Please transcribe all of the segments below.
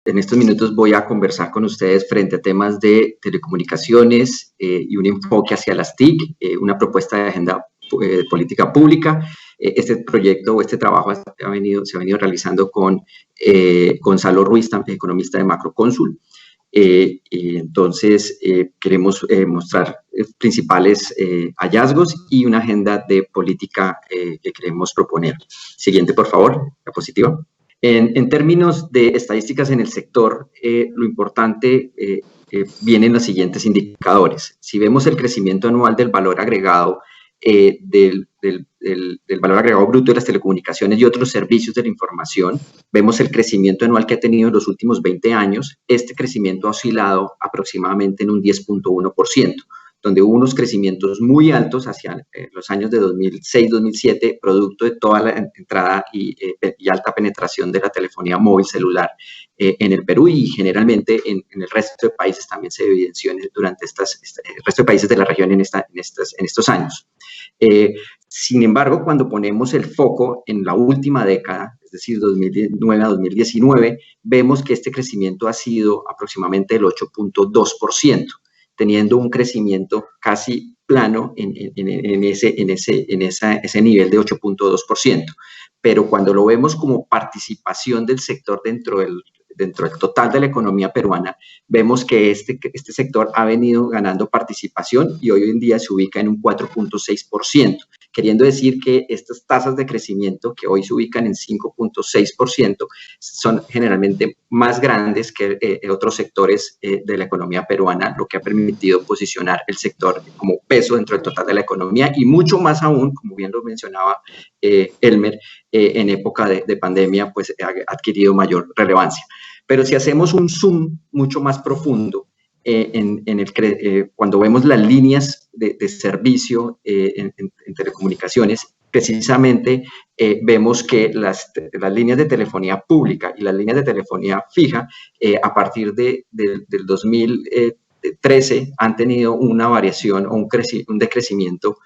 en estos minutos voy a conversar con ustedes frente a temas de telecomunicaciones y un enfoque hacia las TIC, una propuesta de agenda política pública. Este proyecto o este trabajo se ha venido realizando con Gonzalo Ruiz, economista de Macrocónsul. Entonces, queremos mostrar principales hallazgos y una agenda de política que queremos proponer. Siguiente, por favor, diapositiva. En términos de estadísticas en el sector, lo importante vienen los siguientes indicadores. Si vemos el crecimiento anual del valor agregado, del valor agregado bruto de las telecomunicaciones y otros servicios de la información, vemos el crecimiento anual que ha tenido en los últimos 20 años. Este crecimiento ha oscilado aproximadamente en un 10.1%, donde hubo unos crecimientos muy altos hacia los años de 2006-2007, producto de toda la entrada y alta penetración de la telefonía móvil celular en el Perú, y generalmente en el resto de países también se evidenció durante el resto de países de la región en estos años. Sin embargo, cuando ponemos el foco en la última década, es decir, 2009 a 2019, vemos que este crecimiento ha sido aproximadamente del 8.2%. Teniendo un crecimiento casi plano en ese nivel de 8.2%. Pero cuando lo vemos como participación del sector dentro del total de la economía peruana, vemos que este sector ha venido ganando participación y hoy en día se ubica en un 4.6%, queriendo decir que estas tasas de crecimiento que hoy se ubican en 5.6% son generalmente más grandes que otros sectores de la economía peruana, lo que ha permitido posicionar el sector como peso dentro del total de la economía y mucho más aún, como bien lo mencionaba Elmer, en época de pandemia, pues ha adquirido mayor relevancia. Pero si hacemos un zoom mucho más profundo, cuando vemos las líneas de servicio en telecomunicaciones, precisamente vemos que las líneas de telefonía pública y las líneas de telefonía fija, a partir del 2013, han tenido una variación o un decrecimiento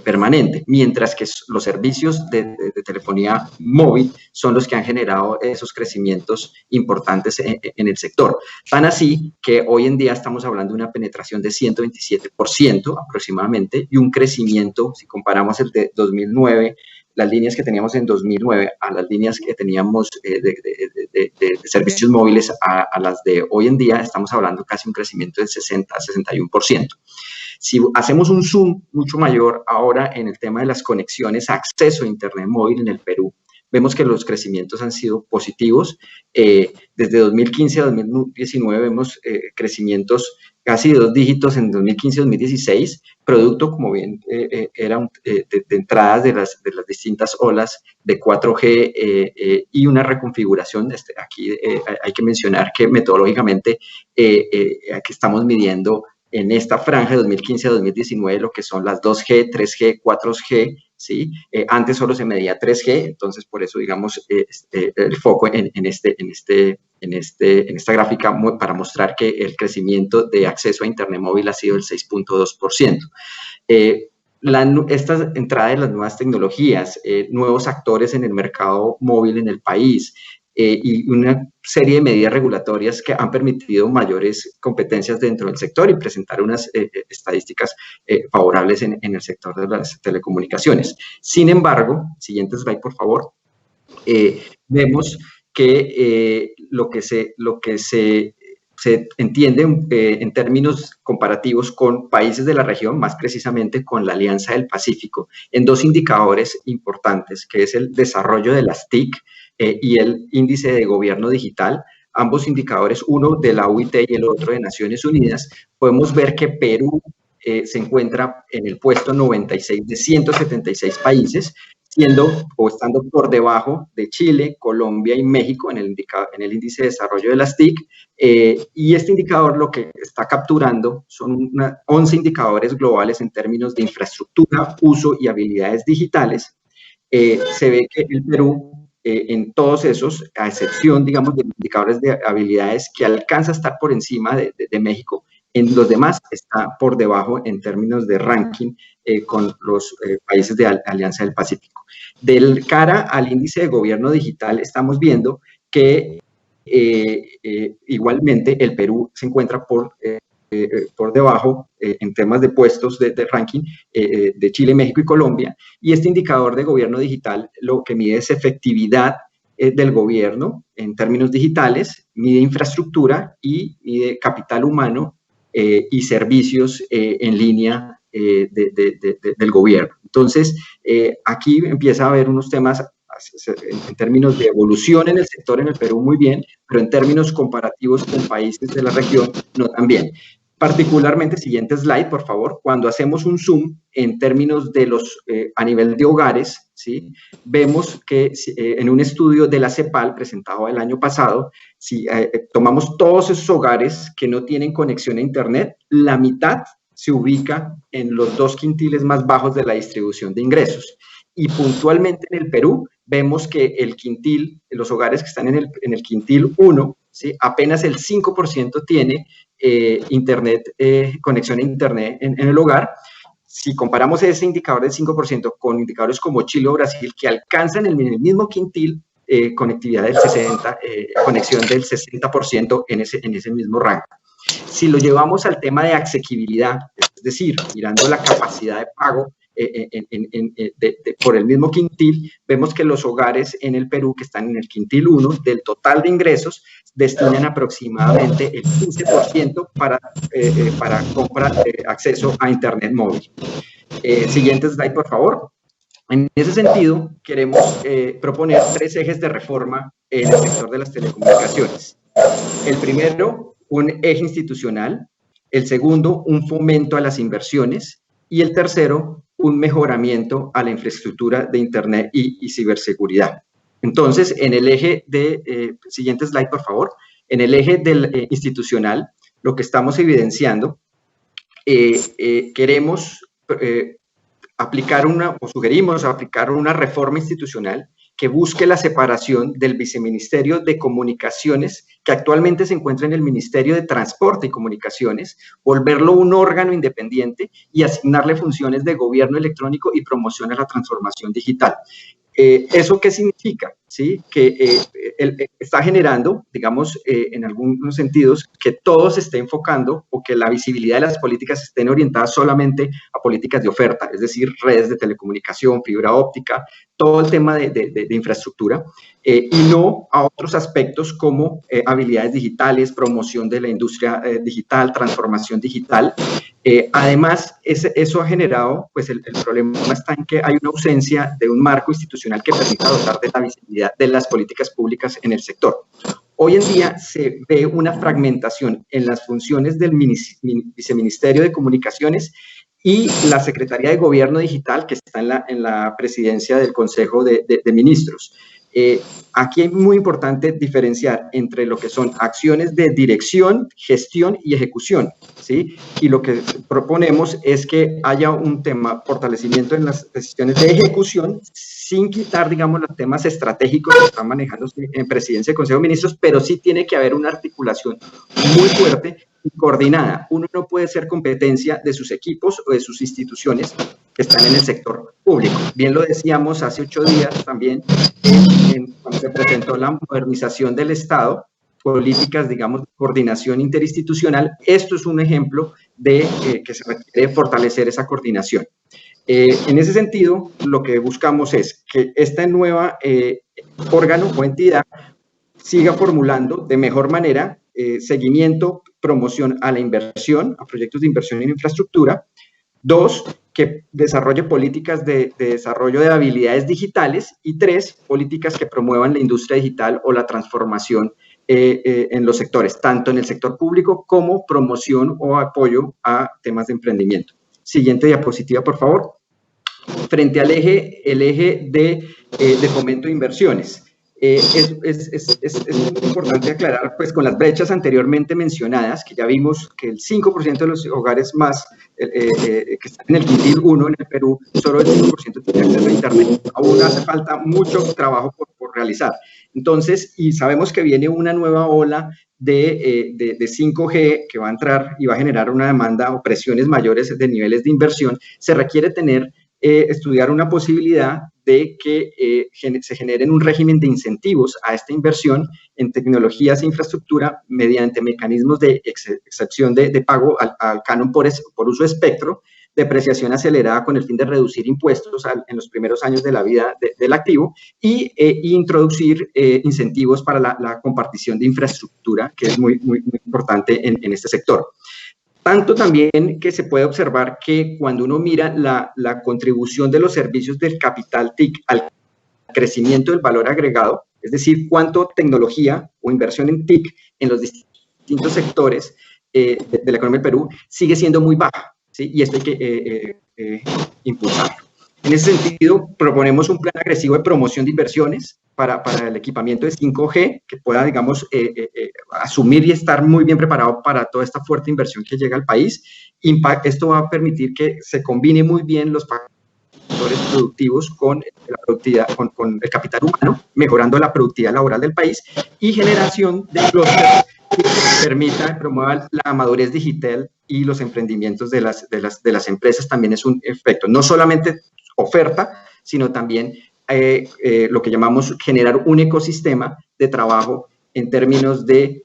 permanente, mientras que los servicios de telefonía móvil son los que han generado esos crecimientos importantes en el sector. Tan así que hoy en día estamos hablando de una penetración de 127% aproximadamente y un crecimiento, si comparamos el de 2009, las líneas que teníamos en 2009 a las líneas que teníamos de servicios móviles a las de hoy en día, estamos hablando casi un crecimiento del 60-61%. Si hacemos un zoom mucho mayor ahora en el tema de las conexiones, acceso a Internet móvil en el Perú, vemos que los crecimientos han sido positivos. Desde 2015 a 2019 vemos crecimientos casi de 2 dígitos en 2015-2016, producto, como bien eran de entradas de las distintas olas de 4G y una reconfiguración. Aquí hay que mencionar que metodológicamente aquí estamos midiendo en esta franja de 2015 a 2019 lo que son las 2G, 3G, 4G, ¿sí? Antes solo se medía 3G, entonces por eso, digamos, el foco en esta gráfica para mostrar que el crecimiento de acceso a Internet móvil ha sido el 6.2%. Esta entrada de las nuevas tecnologías, nuevos actores en el mercado móvil en el país, y una serie de medidas regulatorias que han permitido mayores competencias dentro del sector y presentar unas estadísticas favorables en el sector de las telecomunicaciones. Sin embargo, siguiente slide, por favor, vemos que lo que se entiende en términos comparativos con países de la región, más precisamente con la Alianza del Pacífico, en dos indicadores importantes, que es el desarrollo de las TIC y el índice de gobierno digital, ambos indicadores, uno de la OIT y el otro de Naciones Unidas. Podemos ver que Perú se encuentra en el puesto 96 de 176 países, estando por debajo de Chile, Colombia y México en el índice de desarrollo de las TIC. Y este indicador lo que está capturando son 11 indicadores globales en términos de infraestructura, uso y habilidades digitales. Se ve que el Perú, en todos esos, a excepción, digamos, de indicadores de habilidades, que alcanza a estar por encima de México, en los demás está por debajo en términos de ranking con los países de Alianza del Pacífico. Del cara al índice de gobierno digital, estamos viendo que igualmente el Perú se encuentra por debajo en temas de puestos de ranking de Chile, México y Colombia, y este indicador de gobierno digital lo que mide es efectividad del gobierno en términos digitales, mide infraestructura y mide capital humano y servicios en línea del gobierno. Entonces, aquí empieza a haber unos temas en términos de evolución en el sector en el Perú muy bien, pero en términos comparativos con países de la región no tan bien. Particularmente, siguiente slide, por favor, cuando hacemos un zoom en términos de a nivel de hogares, ¿sí? Vemos que en un estudio de la CEPAL presentado el año pasado, si tomamos todos esos hogares que no tienen conexión a Internet, la mitad se ubica en los 2 quintiles más bajos de la distribución de ingresos. Y puntualmente en el Perú vemos que el quintil, los hogares que están en el quintil 1, ¿sí? Apenas el 5% tiene Internet, conexión a Internet en el hogar. Si comparamos ese indicador del 5% con indicadores como Chile o Brasil, que alcanzan en el mismo quintil conectividad del 60%, conexión del 60% en ese mismo rango. Si lo llevamos al tema de asequibilidad, es decir, mirando la capacidad de pago por el mismo quintil, vemos que los hogares en el Perú que están en el quintil 1 del total de ingresos destinan aproximadamente el 15% para compra de acceso a Internet móvil. Siguiente slide, por favor. En ese sentido, queremos proponer 3 ejes de reforma en el sector de las telecomunicaciones. El primero, un eje institucional. El segundo, un fomento a las inversiones. Y el tercero, un mejoramiento a la infraestructura de Internet y ciberseguridad. Entonces, en el eje siguiente slide, por favor, en el eje del institucional, lo que estamos evidenciando, queremos aplicar sugerimos aplicar una reforma institucional que busque la separación del Viceministerio de Comunicaciones, que actualmente se encuentra en el Ministerio de Transporte y Comunicaciones, volverlo un órgano independiente y asignarle funciones de gobierno electrónico y promoción a la transformación digital. ¿Eso qué significa? ¿Sí? Que está generando, digamos, en algunos sentidos, que todo se esté enfocando o que la visibilidad de las políticas estén orientadas solamente a políticas de oferta, es decir, redes de telecomunicación, fibra óptica, todo el tema de infraestructura, y no a otros aspectos como habilidades digitales, promoción de la industria digital, transformación digital. Además, eso ha generado, pues el problema está en que hay una ausencia de un marco institucional que permita dotar de la visibilidad de las políticas públicas en el sector. Hoy en día se ve una fragmentación en las funciones del Viceministerio de Comunicaciones y la Secretaría de Gobierno Digital, que está en la presidencia del Consejo de Ministros. Aquí es muy importante diferenciar entre lo que son acciones de dirección, gestión y ejecución, ¿sí? Y lo que proponemos es que haya un tema fortalecimiento en las decisiones de ejecución sin quitar, digamos, los temas estratégicos que están manejándose en presidencia del Consejo de Ministros, pero sí tiene que haber una articulación muy fuerte y coordinada. Uno no puede ser competencia de sus equipos o de sus instituciones que están en el sector público. Bien lo decíamos hace 8 días también, cuando se presentó la modernización del Estado, políticas, digamos, de coordinación interinstitucional. Esto es un ejemplo de que se requiere fortalecer esa coordinación. En ese sentido, lo que buscamos es que esta nueva órgano o entidad siga formulando de mejor manera seguimiento, promoción a la inversión, a proyectos de inversión en infraestructura. 2, que desarrolle políticas de desarrollo de habilidades digitales. Y 3, políticas que promuevan la industria digital o la transformación en los sectores, tanto en el sector público como promoción o apoyo a temas de emprendimiento. Siguiente diapositiva, por favor. Frente al el eje de fomento de inversiones. Es muy importante aclarar, pues, con las brechas anteriormente mencionadas, que ya vimos que el 5% de los hogares más que están en el quintil 1 en el Perú, solo el 5% tiene acceso a Internet. Aún hace falta mucho trabajo por realizar. Entonces, y sabemos que viene una nueva ola de 5G que va a entrar y va a generar una demanda o presiones mayores de niveles de inversión. Se requiere tener estudiar una posibilidad de que se generen un régimen de incentivos a esta inversión en tecnologías e infraestructura mediante mecanismos de excepción de pago al canon por uso de espectro, depreciación acelerada con el fin de reducir impuestos en los primeros años de la vida del activo y introducir incentivos para la compartición de infraestructura, que es muy, muy, muy importante en este sector. Tanto también que se puede observar que cuando uno mira la contribución de los servicios del capital TIC al crecimiento del valor agregado, es decir, cuánto tecnología o inversión en TIC en los distintos sectores de la economía del Perú sigue siendo muy baja, ¿sí? Y esto hay que impulsarlo. En ese sentido, proponemos un plan agresivo de promoción de inversiones para el equipamiento de 5G, que pueda, digamos, asumir y estar muy bien preparado para toda esta fuerte inversión que llega al país. Esto va a permitir que se combine muy bien los factores productivos con la productividad, con el capital humano, mejorando la productividad laboral del país y generación de clústeres que permita promover la madurez digital y los emprendimientos de las empresas. También es un efecto, no solamente oferta, sino también lo que llamamos generar un ecosistema de trabajo en términos de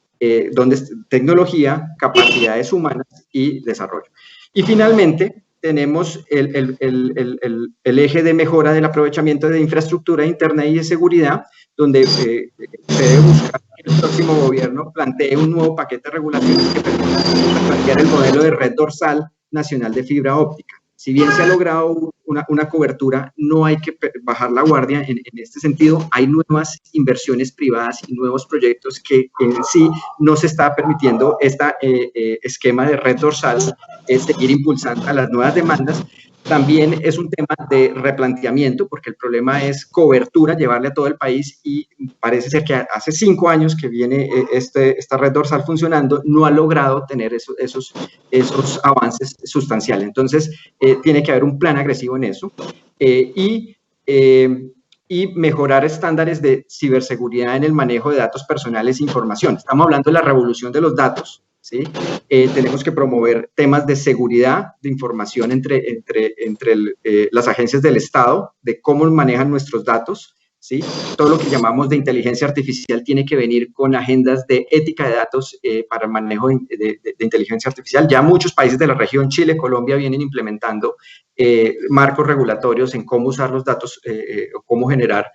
tecnología, capacidades humanas y desarrollo. Y finalmente, tenemos el eje de mejora del aprovechamiento de infraestructura de Internet y de seguridad, donde se debe buscar que el próximo gobierno plantee un nuevo paquete de regulaciones que permita plantear el modelo de red dorsal nacional de fibra óptica. Si bien se ha logrado una cobertura, no hay que bajar la guardia en este sentido. Hay nuevas inversiones privadas y nuevos proyectos que en sí no se está permitiendo este esquema de red dorsal, es seguir impulsando a las nuevas demandas. También es un tema de replanteamiento, porque el problema es cobertura, llevarle a todo el país, y parece ser que hace 5 años que viene esta red dorsal funcionando, no ha logrado tener esos avances sustanciales. Entonces, tiene que haber un plan agresivo en eso y mejorar estándares de ciberseguridad en el manejo de datos personales e información. Estamos hablando de la revolución de los datos, ¿sí? Tenemos que promover temas de seguridad de información entre las agencias del Estado, de cómo manejan nuestros datos, ¿sí? Todo lo que llamamos de inteligencia artificial tiene que venir con agendas de ética de datos para el manejo de inteligencia artificial. Ya muchos países de la región, Chile, Colombia, vienen implementando marcos regulatorios en cómo usar los datos, cómo generar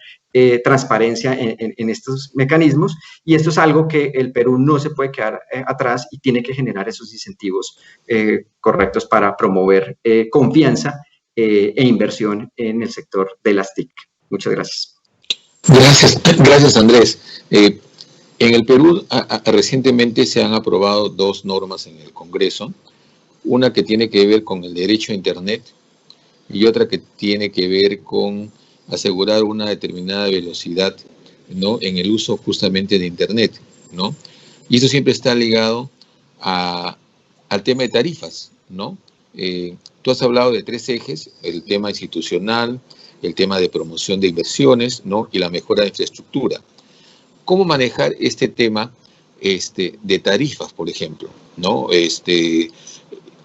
transparencia en estos mecanismos, y esto es algo que el Perú no se puede quedar atrás y tiene que generar esos incentivos correctos para promover confianza e inversión en el sector de las TIC. Muchas gracias. Gracias Andrés. En el Perú recientemente se han aprobado 2 normas en el Congreso, una que tiene que ver con el derecho a Internet y otra que tiene que ver con asegurar una determinada velocidad, ¿no?, en el uso justamente de Internet, ¿no? Y eso siempre está ligado al tema de tarifas, ¿no? Tú has hablado de 3 ejes: el tema institucional, el tema de promoción de inversiones, ¿no?, y la mejora de infraestructura. ¿Cómo manejar este tema de tarifas, por ejemplo, ¿no?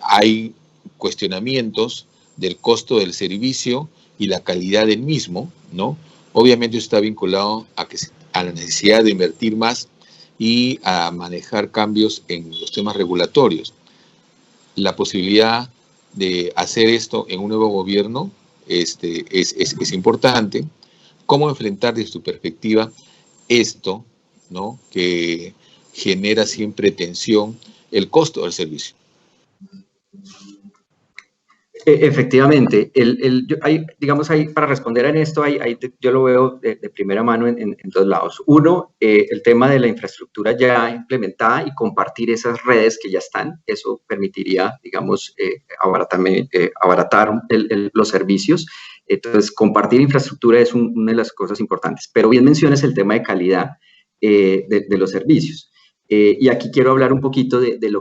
Hay cuestionamientos del costo del servicio y la calidad del mismo, ¿no? Obviamente está vinculado a la necesidad de invertir más y a manejar cambios en los temas regulatorios. La posibilidad de hacer esto en un nuevo gobierno es importante. ¿Cómo enfrentar desde tu perspectiva esto, ¿no?, que genera siempre tensión, el costo del servicio? Efectivamente, digamos, para responder en esto, yo lo veo de primera mano en 2 lados. Uno, el tema de la infraestructura ya implementada y compartir esas redes que ya están. Eso permitiría, digamos, abaratar los servicios. Entonces, compartir infraestructura es una de las cosas importantes. Pero bien mencionas el tema de calidad de los servicios. Y aquí quiero hablar un poquito de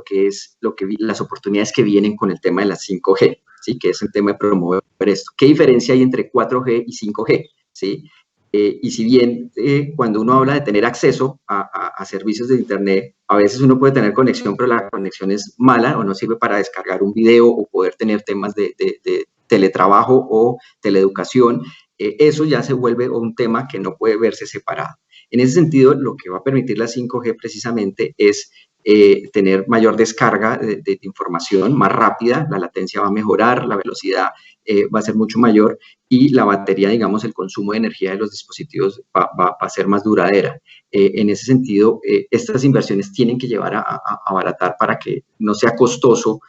las oportunidades que vienen con el tema de la 5G. ¿Sí? Que es el tema de promover esto. ¿Qué diferencia hay entre 4G y 5G? ¿Sí? Y si bien cuando uno habla de tener acceso a servicios de Internet, a veces uno puede tener conexión, pero la conexión es mala o no sirve para descargar un video o poder tener temas de teletrabajo o teleeducación, eso ya se vuelve un tema que no puede verse separado. En ese sentido, lo que va a permitir la 5G precisamente es tener mayor descarga de información, más rápida, la latencia va a mejorar, la velocidad va a ser mucho mayor y la batería, digamos, el consumo de energía de los dispositivos va a ser más duradera. En ese sentido, estas inversiones tienen que llevar a abaratar para que no sea costoso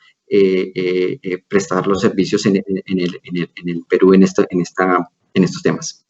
prestar los servicios en el Perú en estos temas.